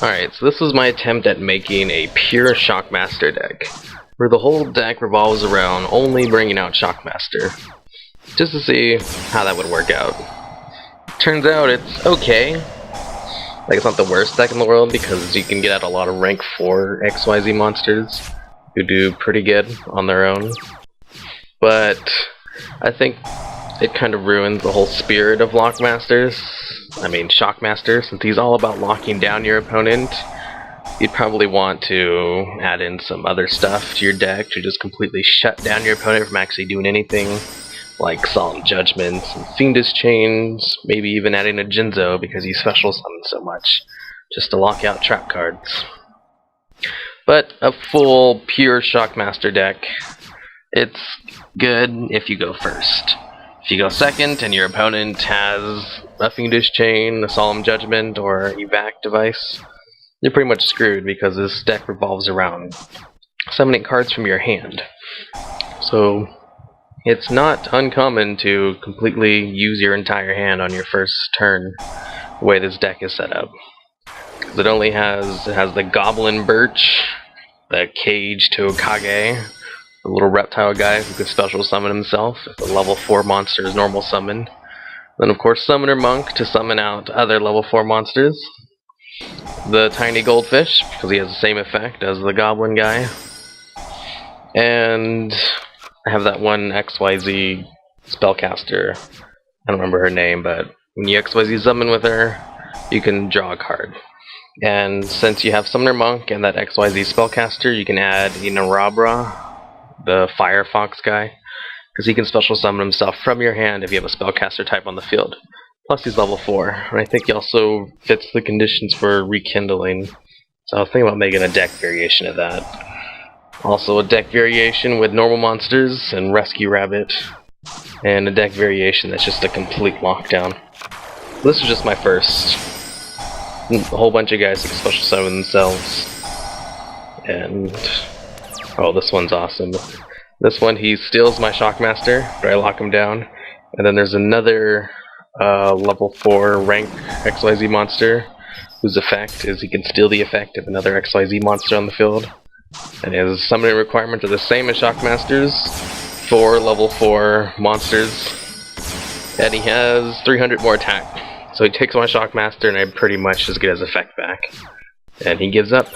Alright, so this was my attempt at making a pure Shockmaster deck, where the whole deck revolves around only bringing out Shockmaster, just to see how that would work out. Turns out it's okay. Like, it's not the worst deck in the world, because you can get out a lot of rank 4 XYZ monsters who do pretty good on their own. But I think it kind of ruins the whole spirit of Shockmaster, since he's all about locking down your opponent. You'd probably want to add in some other stuff to your deck to just completely shut down your opponent from actually doing anything, like Solemn Judgments and Fiendish Chains, maybe even adding a Jinzo because he special summons so much, just to lock out trap cards. But a full, pure Shockmaster deck, it's good if you go first. If you go second and your opponent has a Fiendish Chain, a Solemn Judgment, or Evac device, you're pretty much screwed because this deck revolves around summoning cards from your hand. So it's not uncommon to completely use your entire hand on your first turn, the way this deck is set up. It only has the Goblin Birch, the Cage Tokage, the little reptile guy who can special summon himself if a level 4 monster is normal summoned. Then of course Summoner Monk to summon out other level 4 monsters. The Tiny Goldfish, because he has the same effect as the Goblin guy. And I have that one XYZ spellcaster, I don't remember her name, but when you XYZ summon with her, you can draw a card. And since you have Summoner Monk and that XYZ spellcaster, you can add Inarabra, the Firefox guy, because he can special summon himself from your hand if you have a spellcaster type on the field. Plus he's level 4, and I think he also fits the conditions for rekindling, so I was thinking about making a deck variation of that. Also a deck variation with normal monsters and Rescue Rabbit, and a deck variation that's just a complete lockdown. This is just my first. A whole bunch of guys that can special summon themselves, and oh, this one's awesome. This one, he steals my Shockmaster, but I lock him down, and then there's another level 4 rank XYZ monster whose effect is he can steal the effect of another XYZ monster on the field. And his summoning requirements are the same as Shockmaster's, 4 level 4 monsters, and he has 300 more attack. So he takes my Shockmaster and I pretty much just get his effect back. And he gives up.